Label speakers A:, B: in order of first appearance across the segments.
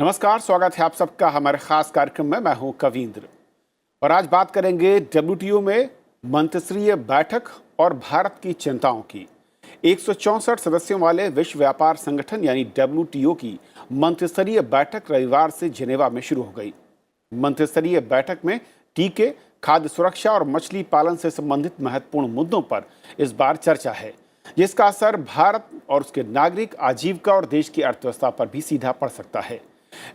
A: नमस्कार, स्वागत है आप सबका हमारे खास कार्यक्रम में। मैं हूं कविंद्र और आज बात करेंगे डब्ल्यूटीओ में मंत्रिस्तरीय बैठक और भारत की चिंताओं की। 164 सदस्यों वाले विश्व व्यापार संगठन यानी डब्ल्यूटीओ की मंत्रिस्तरीय बैठक रविवार से जिनेवा में शुरू हो गई। मंत्रिस्तरीय बैठक में टीके, खाद्य सुरक्षा और मछली पालन से संबंधित महत्वपूर्ण मुद्दों पर इस बार चर्चा है, जिसका असर भारत और उसके नागरिक, आजीविका और देश की अर्थव्यवस्था पर भी सीधा पड़ सकता है।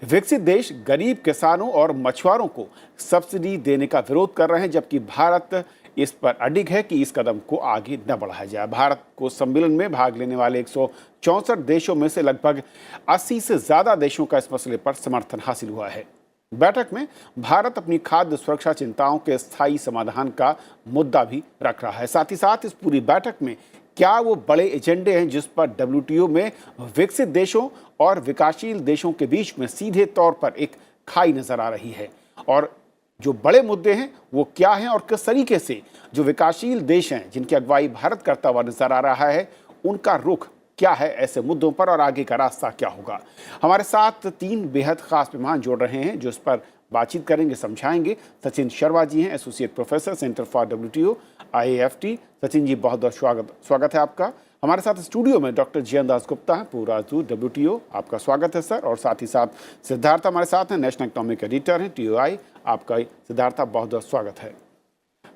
A: विकसित देश गरीब किसानों और मछुआरों को सब्सिडी देने का विरोध कर रहे हैं, जबकि भारत इस पर अडिग है कि इस कदम को आगे न बढ़ाया जाए। भारत को सम्मेलन में भाग लेने वाले 164 देशों में से लगभग 80 से ज्यादा देशों का इस मसले पर समर्थन हासिल हुआ है। बैठक में भारत अपनी खाद्य सुरक्षा चिंताओं के स्थायी समाधान का मुद्दा भी रख रहा है। साथ ही साथ इस पूरी बैठक में क्या वो बड़े एजेंडे हैं जिस पर डब्ल्यूटीओ में विकसित देशों और विकासशील देशों के बीच में सीधे तौर पर एक खाई नजर आ रही है, और जो बड़े मुद्दे हैं वो क्या हैं और किस तरीके से जो विकासशील देश हैं जिनकी अगुवाई भारत करता हुआ नजर आ रहा है उनका रुख क्या है ऐसे मुद्दों पर, और आगे का रास्ता क्या होगा। हमारे साथ 3 बेहद खास मेहमान जुड़ रहे हैं जो इस पर बातचीत करेंगे, समझाएंगे। सचिन शर्मा जी हैं, associate professor, centre for WTO IAFT। Sachin ji, बहुत बहुत स्वागत है आपका। हमारे साथ स्टूडियो में डॉक्टर जयंत दास गुप्ता हैं, पूर्व राजदूत डब्ल्यूटीओ, आपका स्वागत है सर। और साथ ही साथ सिद्धार्थ हमारे साथ हैं, नेशनल इकोनॉमिक एडिटर हैं TOI, आपका सिद्धार्थ बहुत बहुत स्वागत है।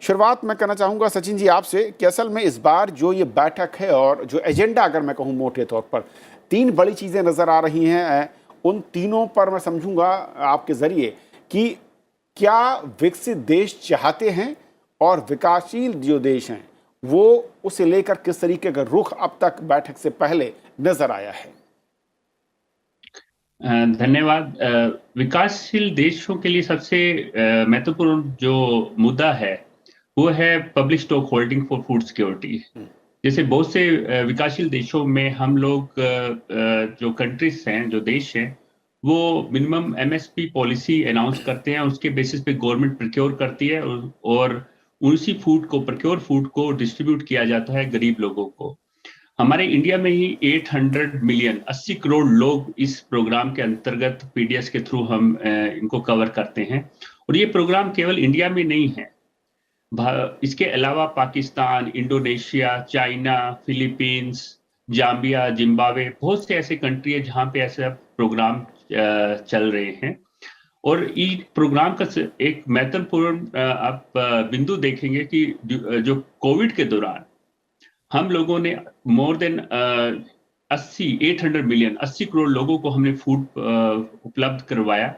A: शुरुआत मैं करना चाहूँगा सचिन जी आपसे कि असल में इस बार जो ये बैठक है और जो एजेंडा अगर मैं कहूँ मोटे तौर पर 3 बड़ी चीज़ें नज़र आ रही हैं, उन तीनों पर मैं समझूंगा आपके ज़रिए कि क्या विकसित देश चाहते हैं और विकासशील जो देश हैं वो उसे लेकर किस तरीके का रुख अब तक बैठक से पहले नजर आया है।
B: धन्यवाद। विकासशील देशों के लिए सबसे महत्वपूर्ण जो मुद्दा है वो है public stock holding for food security. जैसे बहुत से विकासशील देशों में हम लोग जो कंट्रीज हैं, जो देश हैं, वो मिनिमम MSP पॉलिसी अनाउंस करते हैं, उसके बेसिस पे गवर्नमेंट प्रोक्योर करती है और उसी प्रोक्योर फूड को डिस्ट्रीब्यूट किया जाता है गरीब लोगों को। हमारे इंडिया में ही 800 मिलियन 80 करोड़ लोग इस प्रोग्राम के अंतर्गत PDS के थ्रू हम इनको कवर करते हैं। और ये प्रोग्राम केवल इंडिया में नहीं है, इसके अलावा Pakistan, Indonesia, China, Philippines, Zambia, Zimbabwe, बहुत से ऐसे कंट्री है जहाँ पे ऐसा प्रोग्राम चल रहे हैं। और इस प्रोग्राम का एक महत्वपूर्ण आप बिंदु देखेंगे कि जो कोविड के दौरान हम लोगों ने मोर देन 800 मिलियन 80 करोड़ लोगों को हमने फूड उपलब्ध करवाया।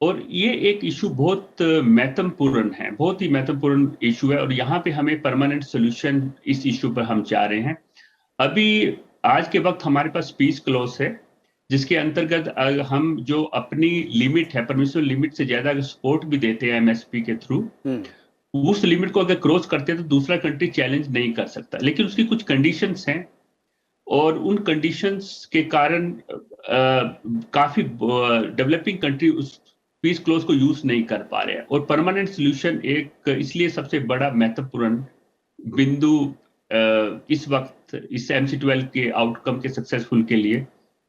B: और ये एक इशू बहुत महत्वपूर्ण है, बहुत ही महत्वपूर्ण इशू है, और यहाँ पे हमें परमानेंट सोल्यूशन इस इशू पर हम चाह रहे हैं। अभी आज के वक्त हमारे पास पीस क्लॉज है जिसके अंतर्गत हम जो अपनी लिमिट है, परमिसिबल लिमिट से ज्यादा सपोर्ट भी देते हैं MSP के थ्रू, उस लिमिट को अगर क्रॉस करते हैं तो दूसरा कंट्री चैलेंज नहीं कर सकता। लेकिन उसकी कुछ कंडीशंस हैं और उन कंडीशंस के कारण काफी डेवलपिंग कंट्री उस पीस क्लॉज को यूज नहीं कर पा रहे हैं। और परमानेंट सोल्यूशन एक इसलिए सबसे बड़ा महत्वपूर्ण बिंदु इस वक्त इस MC12 के आउटकम के सक्सेसफुल के लिए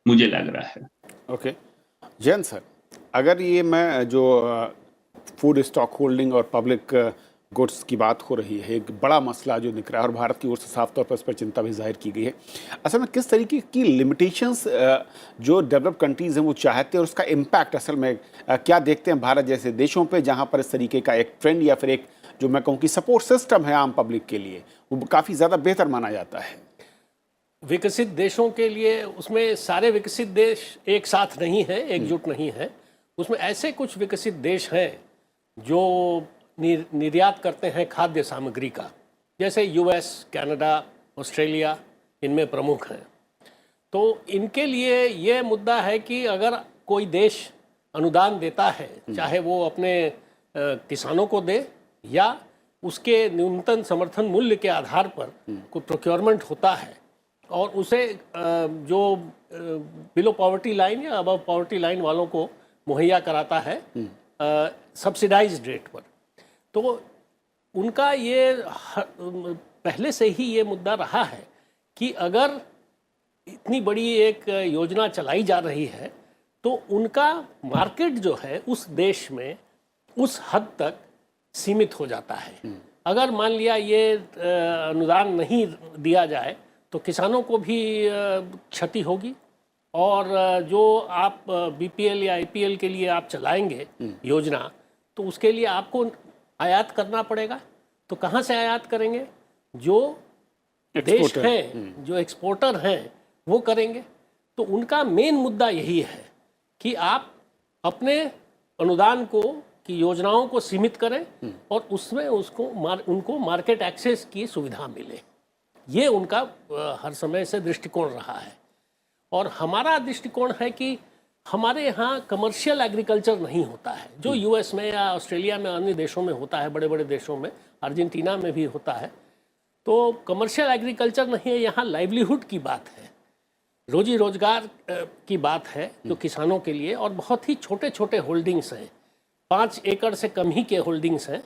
B: मुझे लग रहा है।
A: ओके जैन सर, अगर ये मैं जो फूड स्टॉक होल्डिंग और पब्लिक गुड्स की बात हो रही है, एक बड़ा मसला जो निकला है और भारत की ओर से साफ तौर पर इस पर चिंता भी जाहिर की गई है, असल में किस तरीके की लिमिटेशंस जो डेवलप्ड कंट्रीज़ हैं वो चाहते हैं और उसका इम्पैक्ट असल में क्या देखते हैं भारत जैसे देशों पे जहाँ पर इस तरीके का एक ट्रेंड या फिर एक जो मैं कहूँ कि सपोर्ट सिस्टम है आम पब्लिक के लिए वो काफ़ी ज़्यादा बेहतर माना जाता है।
C: विकसित देशों के लिए उसमें सारे विकसित देश एक साथ नहीं है, एकजुट नहीं है। उसमें ऐसे कुछ विकसित देश हैं जो निर्यात करते हैं खाद्य सामग्री का, जैसे US, कनाडा, ऑस्ट्रेलिया इनमें प्रमुख हैं। तो इनके लिए ये मुद्दा है कि अगर कोई देश अनुदान देता है, चाहे वो अपने किसानों को दे या उसके न्यूनतम समर्थन मूल्य के आधार पर कोई प्रोक्योरमेंट होता है और उसे जो बिलो पॉवर्टी लाइन या अबव पॉवर्टी लाइन वालों को मुहैया कराता है सब्सिडाइज्ड रेट पर, तो उनका ये पहले से ही ये मुद्दा रहा है कि अगर इतनी बड़ी एक योजना चलाई जा रही है तो उनका मार्केट जो है उस देश में उस हद तक सीमित हो जाता है। अगर मान लिया ये अनुदान नहीं दिया जाए तो किसानों को भी क्षति होगी, और जो आप बीपीएल या आईपीएल के लिए आप चलाएंगे योजना, तो उसके लिए आपको आयात करना पड़ेगा। तो कहाँ से आयात करेंगे? जो देश हैं, जो एक्सपोर्टर हैं, वो करेंगे। तो उनका मेन मुद्दा यही है कि आप अपने अनुदान को की योजनाओं को सीमित करें और उसमें उनको मार्केट एक्सेस की सुविधा मिले। ये उनका हर समय से दृष्टिकोण रहा है। और हमारा दृष्टिकोण है कि हमारे यहाँ कमर्शियल एग्रीकल्चर नहीं होता है, जो यूएस में या ऑस्ट्रेलिया में अन्य देशों में होता है, बड़े बड़े देशों में, अर्जेंटीना में भी होता है। तो कमर्शियल एग्रीकल्चर नहीं है, यहाँ लाइवलीहुड की बात है, रोजी रोजगार की बात है जो किसानों के लिए। और बहुत ही छोटे छोटे होल्डिंग्स हैं, 5 एकड़ से कम ही के होल्डिंग्स हैं,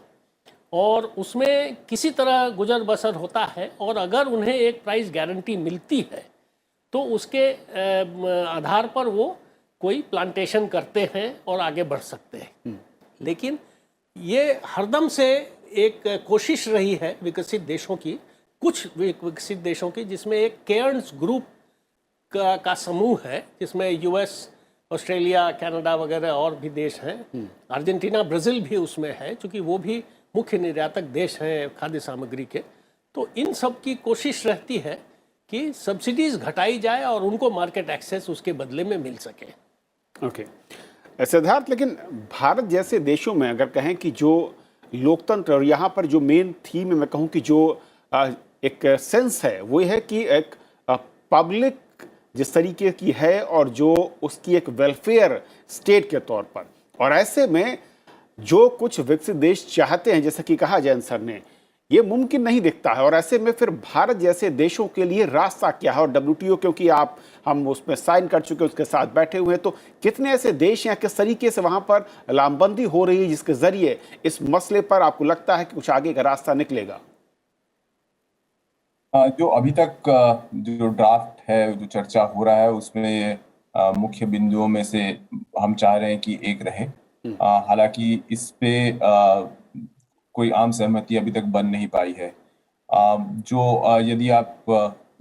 C: और उसमें किसी तरह गुजर बसर होता है। और अगर उन्हें एक प्राइस गारंटी मिलती है तो उसके आधार पर वो कोई प्लांटेशन करते हैं और आगे बढ़ सकते हैं। लेकिन ये हरदम से एक कोशिश रही है विकसित देशों की, कुछ विकसित देशों की, जिसमें एक केयर्न्स ग्रुप का समूह है, जिसमें यूएस, ऑस्ट्रेलिया, कनाडा वगैरह और भी देश हैं। अर्जेंटीना, ब्राज़ील भी उसमें है, क्योंकि वो भी मुख्य निर्यातक देश हैं खाद्य सामग्री के। तो इन सब की कोशिश रहती है कि सब्सिडीज घटाई जाए और उनको मार्केट एक्सेस उसके बदले में मिल सके।
A: ओके सिद्धार्थ, लेकिन भारत जैसे देशों में अगर कहें कि जो लोकतंत्र, और यहाँ पर जो मेन थीम है, मैं कहूँ कि जो एक सेंस है, वो है कि एक पब्लिक जिस तरीके की है और जो उसकी एक वेलफेयर स्टेट के तौर पर, और ऐसे में जो कुछ विकसित देश चाहते हैं, जैसा कि कहा जैन सर ने, ये मुमकिन नहीं दिखता है। और ऐसे में फिर भारत जैसे देशों के लिए रास्ता क्या है? और डब्ल्यूटीओ, क्योंकि हम उसमें साइन कर चुके, उसके साथ बैठे हुए हैं, तो कितने ऐसे देश हैं, किस तरीके से वहां पर लामबंदी हो रही है जिसके जरिए इस मसले पर आपको लगता है कि कुछ आगे का रास्ता निकलेगा?
D: जो अभी तक जो ड्राफ्ट है, जो चर्चा हो रहा है, उसमें मुख्य बिंदुओं में से हम चाह रहे हैं कि एक रहे। हालांकि इस पे कोई आम सहमति अभी तक बन नहीं पाई है। यदि आप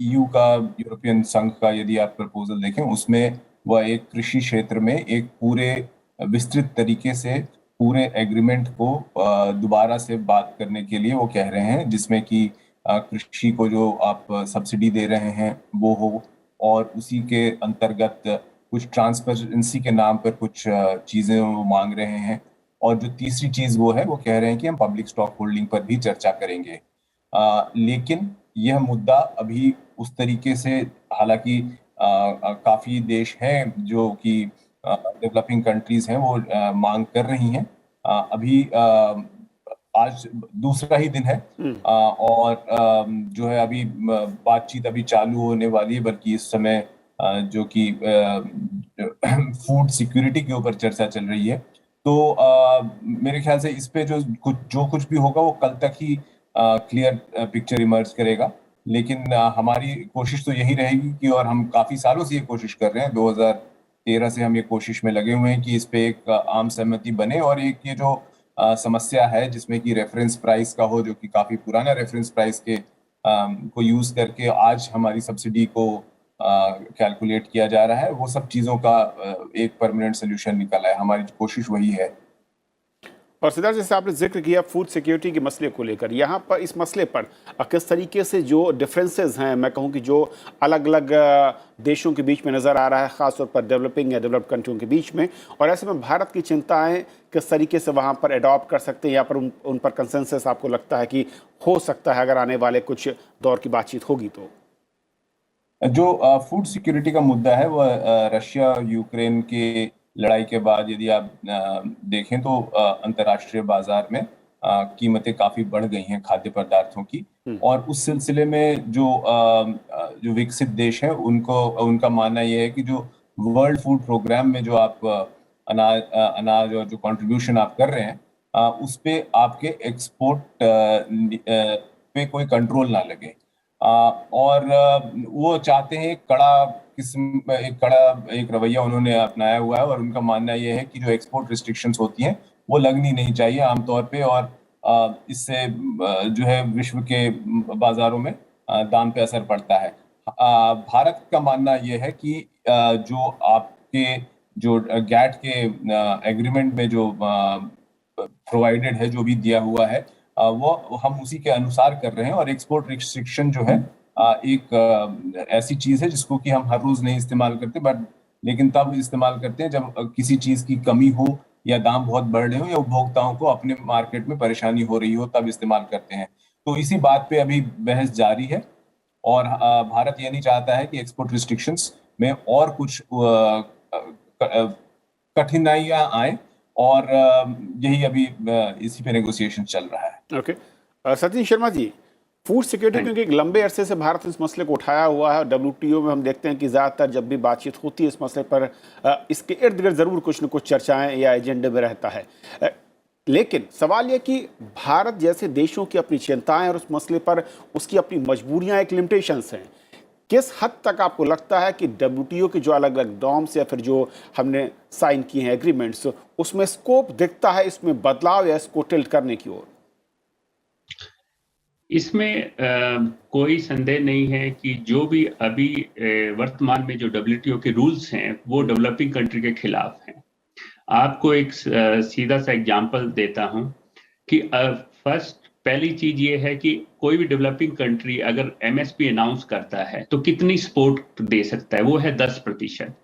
D: ईयू का, यूरोपियन संघ का यदि आप प्रपोजल देखें, उसमें वह एक कृषि क्षेत्र में एक पूरे विस्तृत तरीके से पूरे एग्रीमेंट को दोबारा से बात करने के लिए वो कह रहे हैं, जिसमें कि कृषि को जो आप सब्सिडी दे रहे हैं वो हो, और उसी के अंतर्गत कुछ ट्रांसपेरेंसी के नाम पर कुछ चीजें वो मांग रहे हैं। और जो तीसरी चीज वो कह रहे हैं कि हम पब्लिक स्टॉक होल्डिंग पर भी चर्चा करेंगे। लेकिन यह मुद्दा अभी उस तरीके से, हालांकि काफी देश हैं जो कि डेवलपिंग कंट्रीज हैं, वो मांग कर रही हैं। अभी आज दूसरा ही दिन है, और जो है अभी बातचीत अभी चालू होने वाली है, बल्कि इस समय जो कि फूड सिक्योरिटी के ऊपर चर्चा चल रही है। तो मेरे ख्याल से इस पे जो कुछ भी होगा वो कल तक ही क्लियर पिक्चर इमर्ज करेगा। लेकिन हमारी कोशिश तो यही रहेगी कि, और हम काफी सालों से ये कोशिश कर रहे हैं, 2013 से हम ये कोशिश में लगे हुए हैं कि इस पे एक आम सहमति बने, और एक ये जो समस्या है जिसमें कि रेफरेंस प्राइस का हो, जो कि काफी पुराना रेफरेंस प्राइस के को यूज करके आज हमारी सब्सिडी को कैलकुलेट किया जा रहा है, वो सब चीजों का एक परमानेंट सोल्यूशन निकला है। हमारी कोशिश वही है।
A: और सिद्धार्थ, जैसे आपने जिक्र किया फूड सिक्योरिटी के मसले को लेकर, यहाँ पर इस मसले पर किस तरीके से जो डिफरेंसेस हैं, मैं कहूँ कि जो अलग अलग देशों के बीच में नज़र आ रहा है, ख़ासतौर पर डेवलपिंग या डेवलप्ड कंट्रियों के बीच में, और ऐसे में भारत की चिंताएं किस तरीके से वहाँ पर अडॉप्ट कर सकते हैं, या पर उन पर कंसेंसस आपको लगता है कि हो सकता है अगर आने वाले कुछ दौर की बातचीत होगी तो?
D: जो फूड सिक्योरिटी का मुद्दा है वह रशिया यूक्रेन के लड़ाई के बाद यदि आप देखें तो अंतर्राष्ट्रीय बाजार में कीमतें काफी बढ़ गई हैं खाद्य पदार्थों की। और उस सिलसिले में जो विकसित देश हैं उनका मानना यह है कि जो वर्ल्ड फूड प्रोग्राम में जो आप अनाज और जो कंट्रीब्यूशन आप कर रहे हैं, उस पे आपके एक्सपोर्ट पे कोई कंट्रोल ना लगे। और वो चाहते हैं कड़ा किस्म एक रवैया उन्होंने अपनाया हुआ है, और उनका मानना यह है कि जो एक्सपोर्ट रिस्ट्रिक्शंस होती हैं वो लगनी नहीं चाहिए आमतौर पे, और इससे जो है विश्व के बाजारों में दाम पे असर पड़ता है। भारत का मानना यह है कि जो आपके जो गैट के एग्रीमेंट में जो प्रोवाइडेड है, जो भी दिया हुआ है, वो हम उसी के अनुसार कर रहे हैं। और एक्सपोर्ट रिस्ट्रिक्शन जो है एक ऐसी चीज है जिसको कि हम हर रोज नहीं इस्तेमाल करते, बट लेकिन तब इस्तेमाल करते हैं जब किसी चीज की कमी हो या दाम बहुत बढ़ रहे हो या उपभोक्ताओं को अपने मार्केट में परेशानी हो रही हो, तब इस्तेमाल करते हैं। तो इसी बात पे अभी बहस जारी है, और भारत ये नहीं चाहता है कि एक्सपोर्ट रिस्ट्रिक्शंस में और कुछ कठिनाइयां आए, और यही अभी इसी पे नेगोशिएशन चल रहा है।
A: ओके, सचिन शर्मा जी, फूड सिक्योरिटी क्योंकि एक लंबे अरसे से भारत इस मसले को उठाया हुआ है। WTO में हम देखते हैं कि ज़्यादातर जब भी बातचीत होती है इस मसले पर इसके इर्द गिर्द ज़रूर कुछ न कुछ चर्चाएं या एजेंडे में रहता है। लेकिन सवाल यह कि भारत जैसे देशों की अपनी चिंताएं और उस मसले पर उसकी अपनी मजबूरियां, एक लिमिटेशंस हैं। किस हद तक आपको लगता है कि WTO के जो अलग अलग नॉर्म्स या फिर जो हमने साइन किए हैं एग्रीमेंट्स, उसमें स्कोप दिखता है इसमें बदलाव या इसको टिल्ट करने की ओर?
B: इसमें कोई संदेह नहीं है कि जो भी अभी वर्तमान में जो WTO के रूल्स हैं वो डेवलपिंग कंट्री के खिलाफ हैं। आपको एक सीधा सा एग्जांपल देता हूं कि पहली चीज ये है कि कोई भी डेवलपिंग कंट्री अगर MSP अनाउंस करता है तो कितनी सपोर्ट दे सकता है, वो है 10%।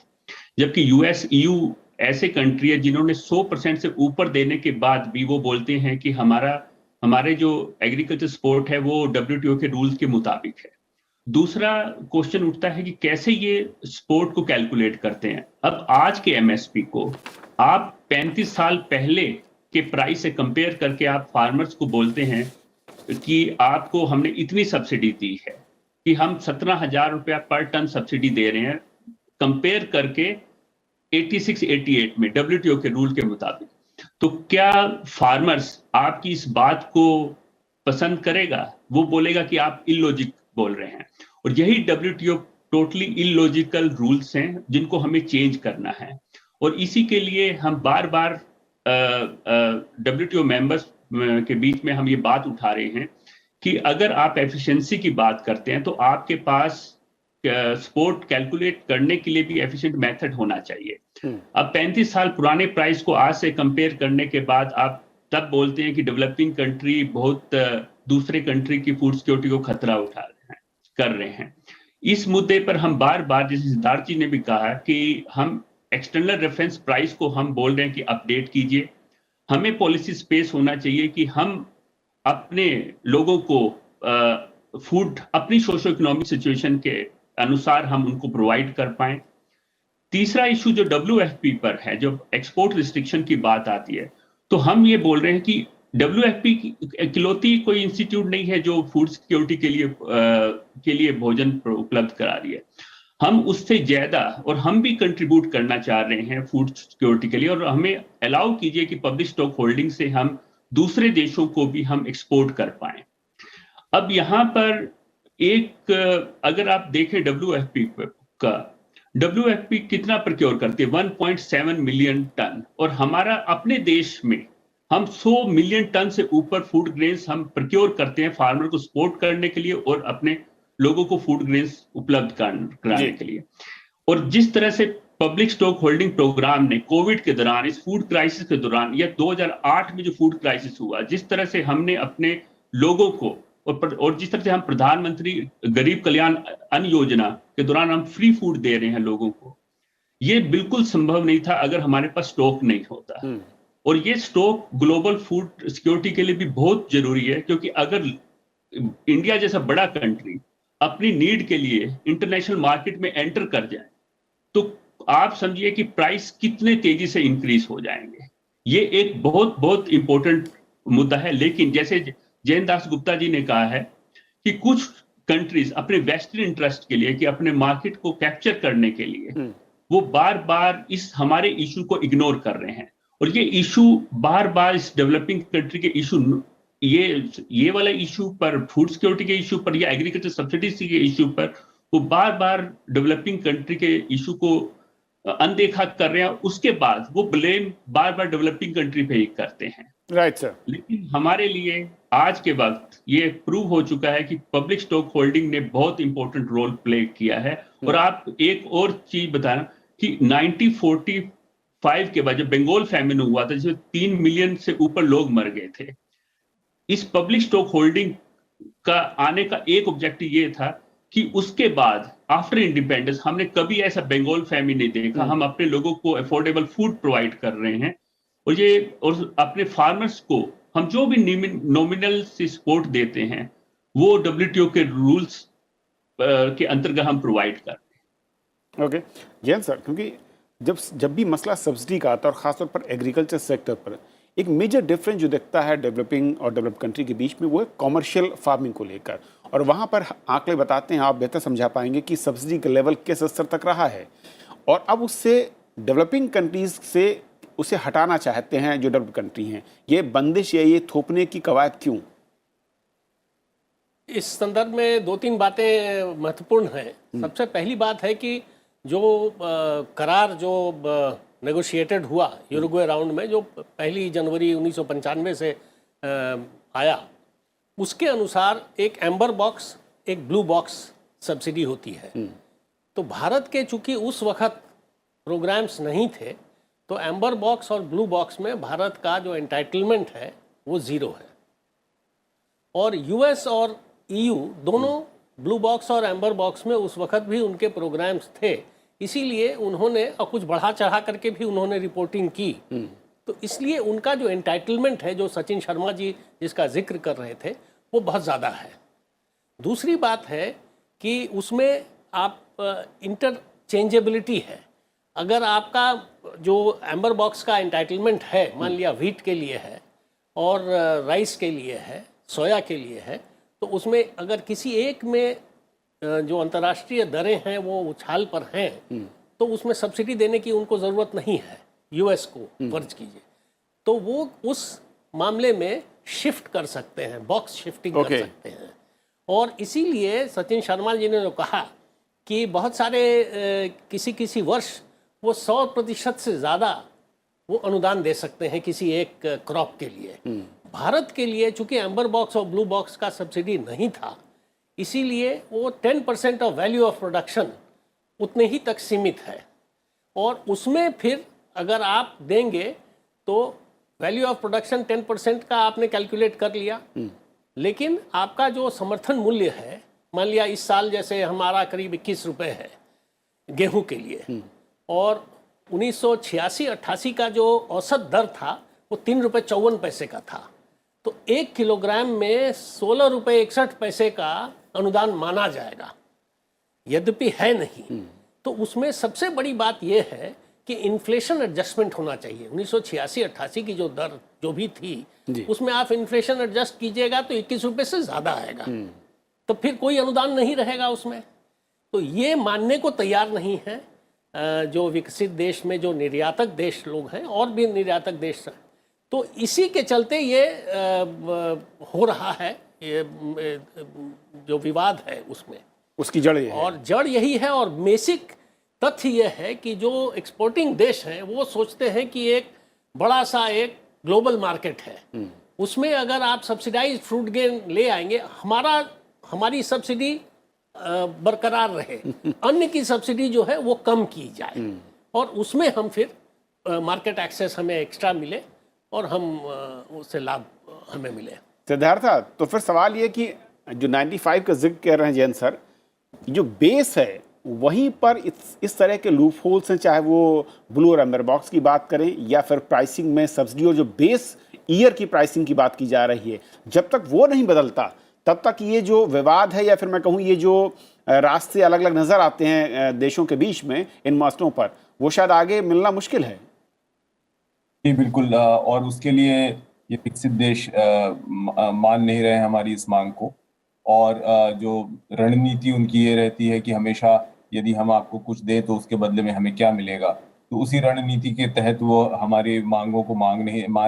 B: जबकि US EU ऐसे कंट्री है जिन्होंने 100% से ऊपर देने के बाद भी वो बोलते हैं कि हमारे जो एग्रीकल्चर सपोर्ट है वो WTO के रूल्स के मुताबिक है। दूसरा क्वेश्चन उठता है कि कैसे ये सपोर्ट को कैलकुलेट करते हैं। अब आज के MSP को आप 35 साल पहले के प्राइस से कंपेयर करके आप फार्मर्स को बोलते हैं कि आपको हमने इतनी सब्सिडी दी है कि हम 17,000 रुपया पर टन सब्सिडी दे रहे हैं, कंपेयर करके 86-88 में WTO के रूल के मुताबिक। तो क्या फार्मर्स आपकी इस बात को पसंद करेगा? वो बोलेगा कि आप इलॉजिक बोल रहे हैं। और यही WTO टोटली इलॉजिकल रूल्स हैं जिनको हमें चेंज करना है। और इसी के लिए हम बार बार WTO मेंबर्स के बीच में हम ये बात उठा रहे हैं कि अगर आप एफिशिएंसी की बात करते हैं तो आपके पास सपोर्ट कैलकुलेट करने के लिए भी एफिशिएंट मेथड होना चाहिए। अब 35 साल पुराने प्राइस को आज से कंपेयर करने के बाद आप तब बोलते हैं कि डेवलपिंग कंट्री बहुत दूसरे कंट्री की फूड सिक्योरिटी को खतरा कर रहे हैं। इस मुद्दे पर हम बार बार, जैसे सिद्धार्थ जी ने भी कहा, कि हम एक्सटर्नल रेफरेंस प्राइस को हम बोल रहे हैं कि अपडेट कीजिए। हमें पॉलिसी स्पेस होना चाहिए कि हम अपने लोगों को फूड अपनी सोशो इकोनॉमिक सिचुएशन के अनुसार हम उनको प्रोवाइड कर पाए। तीसरा इशू जो WFP पर है, जो एक्सपोर्ट रिस्ट्रिक्शन की बात आती है, तो हम ये बोल रहे हैं कि WFP इकलौती कोई इंस्टीट्यूट नहीं है जो फूड सिक्योरिटी के लिए भोजन उपलब्ध करा रही है। हम उससे ज्यादा, और हम भी कंट्रीब्यूट करना चाह रहे हैं फूड सिक्योरिटी के लिए, और हमें अलाउ कीजिए कि पब्लिक स्टॉक होल्डिंग से हम दूसरे देशों को भी हम एक्सपोर्ट कर पाए। अब यहाँ पर एक अगर आप देखें WFP कितना प्रोक्योर करती है, 1.7 मिलियन टन, और हमारा अपने देश में हम 100 मिलियन टन से ऊपर फूड ग्रेन्स हम प्रोक्योर करते हैं फार्मर को सपोर्ट करने के लिए और अपने लोगों को फूड ग्रेन्स उपलब्ध कराने के लिए। और जिस तरह से पब्लिक स्टॉक होल्डिंग प्रोग्राम ने कोविड के दौरान, इस फूड क्राइसिस के दौरान, या 2008 में जो फूड क्राइसिस हुआ, जिस तरह से हमने अपने लोगों को और जिस तरह से हम प्रधानमंत्री गरीब कल्याण अन्न योजना के दौरान हम फ्री फूड दे रहे हैं लोगों को, ये बिल्कुल संभव नहीं था अगर हमारे पास स्टॉक नहीं होता। और ये स्टॉक ग्लोबल फूड सिक्योरिटी के लिए भी बहुत जरूरी है, क्योंकि अगर इंडिया जैसा बड़ा कंट्री अपनी नीड के लिए इंटरनेशनल मार्केट में एंटर कर जाए तो आप समझिए कि प्राइस कितने तेजी से इंक्रीज हो जाएंगे। ये एक बहुत बहुत इंपॉर्टेंट मुद्दा है। लेकिन जैसे जैन दास गुप्ता जी ने कहा है कि कुछ कंट्रीज अपने वेस्टर्न इंटरेस्ट के लिए, कि अपने मार्केट को कैप्चर करने के लिए, वो बार बार इस हमारे इशू को इग्नोर कर रहे हैं। और ये इशू बार बार इस डेवलपिंग कंट्री के इशू, ये वाला इशू पर, फूड सिक्योरिटी के इशू पर या एग्रीकल्चर सब्सिडीज के इशू पर, वो बार बार डेवलपिंग कंट्री के इशू को अनदेखा कर रहे हैं, उसके बाद वो ब्लेम बार बार डेवलपिंग कंट्री पे ही करते हैं।
A: Right sir.
B: लेकिन हमारे लिए आज के वक्त ये प्रूव हो चुका है कि पब्लिक स्टॉक होल्डिंग ने बहुत इंपॉर्टेंट रोल प्ले किया है। और आप एक और चीज बताना कि 1945 के बाद जब बंगाल फैमिन हुआ था, जिसमें 3 मिलियन से ऊपर लोग मर गए थे, इस पब्लिक स्टॉक होल्डिंग का आने का एक ऑब्जेक्टिव ये था कि उसके बाद आफ्टर इंडिपेंडेंस हमने कभी ऐसा बंगाल फैमिन नहीं देखा। हम अपने लोगों को अफोर्डेबल फूड प्रोवाइड कर रहे हैं, और अपने फार्मर्स को हम जो भी नॉमिनल से सपोर्ट देते हैं वो डब्ल्यूटीओ के रूल्स के अंतर्गत हम प्रोवाइड करते हैं।
A: ओके जैन सर, क्योंकि जब भी मसला सब्सिडी का आता है और ख़ासतौर पर एग्रीकल्चर सेक्टर पर, एक मेजर डिफरेंस जो दिखता है डेवलपिंग और डेवलप कंट्री के बीच में, वो है कॉमर्शियल फार्मिंग को लेकर। और वहाँ पर आंकड़े बताते हैं, आप बेहतर समझा पाएंगे कि सब्सिडी का लेवल किस स्तर तक रहा है, और अब उससे डेवलपिंग कंट्रीज से उसे हटाना चाहते हैं जो डेवलप कंट्री हैं। ये बंदिश या ये थोपने की कवायद क्यों?
C: इस संदर्भ में 2-3 बातें महत्वपूर्ण हैं। सबसे पहली बात है कि जो करार जो नेगोशिएटेड हुआ यूरुग्वे राउंड में, जो 1 जनवरी 1995 से आया, उसके अनुसार एक एम्बर बॉक्स, एक ब्लू बॉक्स सब्सिडी होती है। तो भारत के चूंकि उस वक्त प्रोग्राम्स नहीं थे, तो एम्बर बॉक्स और ब्लू बॉक्स में भारत का जो एंटाइटलमेंट है वो 0 है। और यूएस और ईयू दोनों ब्लू बॉक्स और एम्बर बॉक्स में उस वक्त भी उनके प्रोग्राम्स थे, इसीलिए उन्होंने, और कुछ बढ़ा चढ़ा करके भी उन्होंने रिपोर्टिंग की। तो इसलिए उनका जो एंटाइटलमेंट है, जो सचिन शर्मा जी जिसका जिक्र कर रहे थे, वो बहुत ज़्यादा है। दूसरी बात है कि उसमें आप इंटरचेंजेबिलिटी है। अगर आपका जो एम्बर बॉक्स का एंटाइटलमेंट है, मान लिया व्हीट के लिए है और राइस के लिए है, सोया के लिए है, तो उसमें अगर किसी एक में जो अंतर्राष्ट्रीय दरें हैं वो उछाल पर हैं, तो उसमें सब्सिडी देने की उनको ज़रूरत नहीं है। यूएस को फर्ज कीजिए, तो वो उस मामले में शिफ्ट कर सकते हैं, बॉक्स शिफ्टिंग कर सकते हैं। और इसीलिए सचिन शर्मा जी ने जो कहा कि बहुत सारे किसी किसी वर्ष वो 100% से ज़्यादा वो अनुदान दे सकते हैं किसी एक क्रॉप के लिए। भारत के लिए चूंकि एम्बर बॉक्स और ब्लू बॉक्स का सब्सिडी नहीं था, इसीलिए वो 10% ऑफ वैल्यू ऑफ प्रोडक्शन उतने ही तक सीमित है। और उसमें फिर अगर आप देंगे तो वैल्यू ऑफ प्रोडक्शन 10% का आपने कैलकुलेट कर लिया, लेकिन आपका जो समर्थन मूल्य है, मान लिया इस साल जैसे हमारा करीब 21 रुपये है गेहूं के लिए, और 1986-88 का जो औसत दर था वो 3 रुपये 54 पैसे का था। तो 1 किलोग्राम में 16 रुपये 61 पैसे का अनुदान माना जाएगा, यद्यपि है नहीं। तो उसमें सबसे बड़ी बात यह है कि इन्फ्लेशन एडजस्टमेंट होना चाहिए। 1986-88 की जो दर जो भी थी, उसमें आप इन्फ्लेशन एडजस्ट कीजिएगा तो 21 रुपये से ज़्यादा आएगा, तो फिर कोई अनुदान नहीं रहेगा उसमें। तो ये मानने को तैयार नहीं है जो विकसित देश में जो निर्यातक देश लोग हैं और भी निर्यातक देश हैं। तो इसी के चलते ये हो रहा है, ये जो विवाद है उसमें
A: उसकी जड़ ये है।
C: और जड़ यही है, और बेसिक तथ्य यह है कि जो एक्सपोर्टिंग देश हैं वो सोचते हैं कि एक बड़ा सा एक ग्लोबल मार्केट है, उसमें अगर आप सब्सिडाइज फ्रूट ग्रेन ले आएंगे, हमारी सब्सिडी बरकरार रहे, अन्य की सब्सिडी जो है वो कम की जाए, और उसमें हम फिर मार्केट एक्सेस हमें एक्स्ट्रा मिले और हम उससे लाभ हमें मिले।
A: सिद्धार्थ, तो फिर सवाल ये कि जो 95 का जिक्र कर रहे हैं जैन सर, जो बेस है वहीं पर इस तरह के लूप होल्स हैं, चाहे वो ब्लू और एम्बर बॉक्स की बात करें या फिर प्राइसिंग में सब्सिडी और जो बेस ईयर की प्राइसिंग की बात की जा रही है, जब तक वो नहीं बदलता तब तक ये जो विवाद है, या फिर मैं कहूँ ये जो रास्ते अलग अलग नज़र आते हैं देशों के बीच में इन मसलों पर, वो शायद आगे मिलना मुश्किल है।
D: जी बिल्कुल, और उसके लिए ये विकसित देश मान नहीं रहे हमारी इस मांग को, और जो रणनीति उनकी ये रहती है कि हमेशा यदि हम आपको कुछ दें तो उसके बदले में हमें क्या मिलेगा, तो उसी रणनीति के तहत वो हमारी मांगों को मान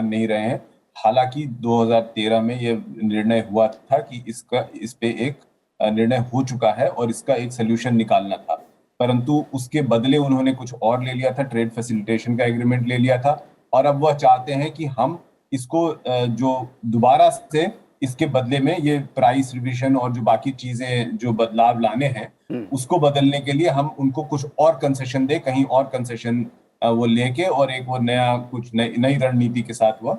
D: नहीं रहे हैं। हालांकि 2013 में ये निर्णय हुआ था कि इस पे एक निर्णय हो चुका है और इसका एक सोल्यूशन निकालना था, परंतु उसके बदले उन्होंने कुछ और ले लिया था, ट्रेड फैसिलिटेशन का एग्रीमेंट ले लिया था, और अब वह चाहते हैं कि हम इसको जो दोबारा से इसके बदले में ये प्राइस रिविजन और जो बाकी चीजें जो बदलाव लाने हैं उसको बदलने के लिए हम उनको कुछ और कंसेशन दे, कहीं और कंसेशन वो लेके और एक वो नया कुछ नई रणनीति के साथ वो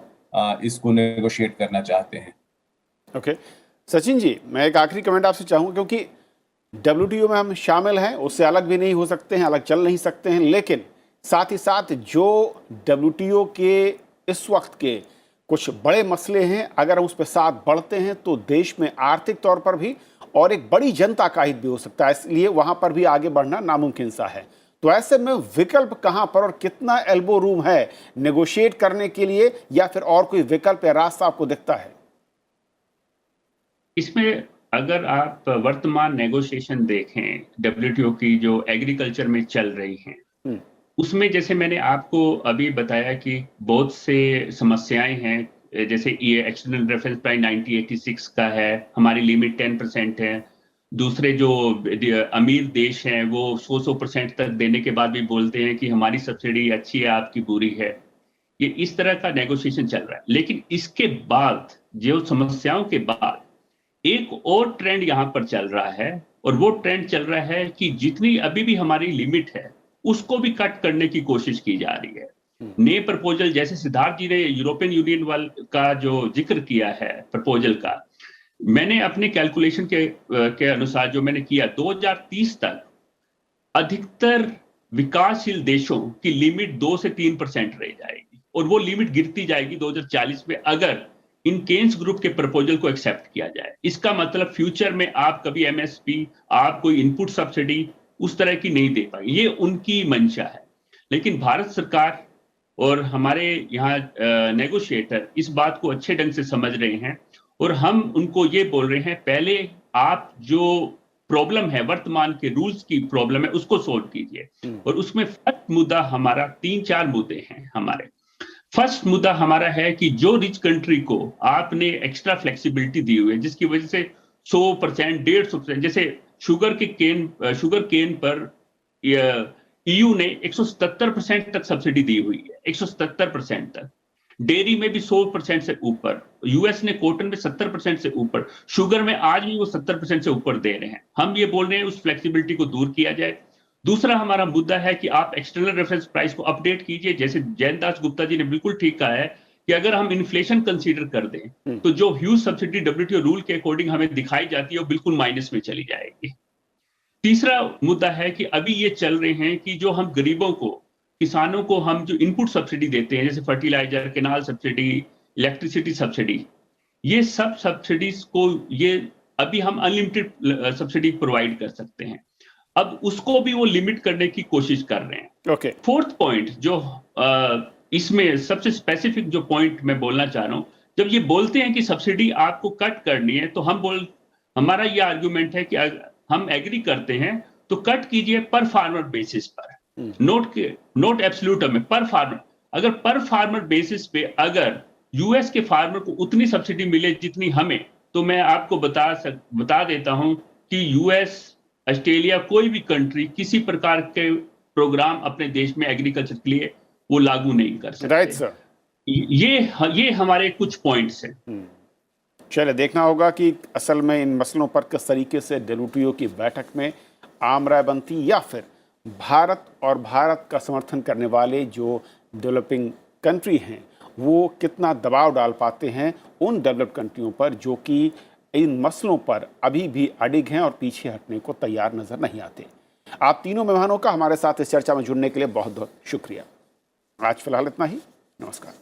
D: इसको नेगोशिएट करना चाहते हैं।
A: ओके सचिन जी, मैं एक आखिरी कमेंट आपसे चाहूँगा, क्योंकि WTO में हम शामिल हैं, उससे अलग भी नहीं हो सकते हैं, अलग चल नहीं सकते हैं, लेकिन साथ ही साथ जो WTO के इस वक्त के कुछ बड़े मसले हैं, अगर हम उस पर साथ बढ़ते हैं तो देश में आर्थिक तौर पर भी और एक बड़ी जनता का हित भी हो सकता है, इसलिए वहां पर भी आगे बढ़ना नामुमकिन सा है। तो ऐसे में विकल्प कहां पर और कितना एल्बो रूम है नेगोशिएट करने के लिए, या फिर और कोई विकल्प या रास्ता आपको दिखता है?
B: इसमें अगर आप वर्तमान नेगोशिएशन देखें WTO की जो एग्रीकल्चर में चल रही हैं, उसमें जैसे मैंने आपको अभी बताया कि बहुत से समस्याएं हैं, जैसे ये एक्सटर्नल रेफरेंस प्राइस 1986 का है, हमारी लिमिट 10% है, दूसरे जो अमीर देश हैं वो 100% तक देने के बाद भी बोलते हैं कि हमारी सब्सिडी अच्छी है, आपकी बुरी है। ये इस तरह का नेगोशिएशन चल रहा है। लेकिन इसके बाद जो समस्याओं के बाद एक और ट्रेंड यहाँ पर चल रहा है, और वो ट्रेंड चल रहा है कि जितनी अभी भी हमारी लिमिट है उसको भी कट करने की कोशिश की जा रही है। नए प्रपोजल, जैसे सिद्धार्थ जी ने यूरोपियन यूनियन का जो जिक्र किया है प्रपोजल का, मैंने अपने कैलकुलेशन के अनुसार जो मैंने किया, 2030 तक अधिकतर विकासशील देशों की लिमिट 2 से 3% रह जाएगी, और वो लिमिट गिरती जाएगी 2040 में अगर इन केन्स ग्रुप के प्रपोजल को एक्सेप्ट किया जाए। इसका मतलब फ्यूचर में आप कभी MSP, आप कोई इनपुट सब्सिडी उस तरह की नहीं दे पाएंगे, ये उनकी मंशा है। लेकिन भारत सरकार और हमारे यहाँ नेगोशिएटर इस बात को अच्छे ढंग से समझ रहे हैं, और हम उनको ये बोल रहे हैं, पहले आप जो प्रॉब्लम है, वर्तमान के रूल्स की प्रॉब्लम है, उसको सोल्व कीजिए। और उसमें फर्स्ट मुद्दा हमारा 3-4 मुद्दे हैं हमारे। फर्स्ट मुद्दा हमारा है कि जो रिच कंट्री को आपने एक्स्ट्रा फ्लेक्सिबिलिटी दी हुई है, जिसकी वजह से 100%, 150%, जैसे शुगर केन पर EU ने 177% तक सब्सिडी दी हुई है, 177% तक। डेयरी में भी 100% से ऊपर, US ने कॉटन में 70% से ऊपर, शुगर में आज भी वो 70% से ऊपर दे रहे हैं। हम ये बोल रहे हैं उस फ्लेक्सिबिलिटी को दूर किया जाए। दूसरा हमारा मुद्दा है कि आप एक्सटर्नल रेफरेंस प्राइस को अपडेट कीजिए। जैसे जयंत गुप्ता जी ने बिल्कुल ठीक कहा है कि अगर हम इन्फ्लेशन कंसीडर कर दें तो जो ह्यूज सब्सिडी WTO रूल के अकॉर्डिंग हमें दिखाई जाती है वो बिल्कुल माइनस में चली जाएगी। तीसरा मुद्दा है कि अभी ये चल रहे हैं कि जो हम गरीबों को, किसानों को हम जो इनपुट सब्सिडी देते हैं, जैसे fertiliser, canal subsidy, electricity subsidy, ये सब सब्सिडीज को ये अभी हम अनलिमिटेड सब्सिडी प्रोवाइड कर सकते हैं। अब उसको भी वो लिमिट करने की कोशिश कर रहे हैं।
A: ओके।
B: फोर्थ पॉइंट जो इसमें सबसे स्पेसिफिक जो पॉइंट मैं बोलना चाह रहा हूं, जब ये बोलते हैं कि सब्सिडी आपको कट करनी है, तो हमारा ये आर्गुमेंट है कि हम एग्री करते हैं तो कट कीजिए पर फार्मर बेसिस पर, नोट एब्सोल्यूट में, पर फार्मर। अगर पर फार्मर बेसिस पे अगर US के फार्मर को उतनी सब्सिडी मिले जितनी हमें, तो मैं आपको बता देता हूं कि US, ऑस्ट्रेलिया, कोई भी कंट्री किसी प्रकार के प्रोग्राम अपने देश में एग्रीकल्चर के लिए वो लागू नहीं कर सकते।
A: Right sir.
B: ये हमारे कुछ पॉइंट्स हैं।
A: चलिए, देखना होगा कि असल में इन मसलों पर किस तरीके से WTO की बैठक में आम राय बनती, या फिर भारत और भारत का समर्थन करने वाले जो डेवलपिंग कंट्री हैं वो कितना दबाव डाल पाते हैं उन डेवलप्ड कंट्रियों पर जो कि इन मसलों पर अभी भी अडिग हैं और पीछे हटने को तैयार नजर नहीं आते। आप तीनों मेहमानों का हमारे साथ इस चर्चा में जुड़ने के लिए बहुत बहुत शुक्रिया। आज फिलहाल इतना ही। नमस्कार।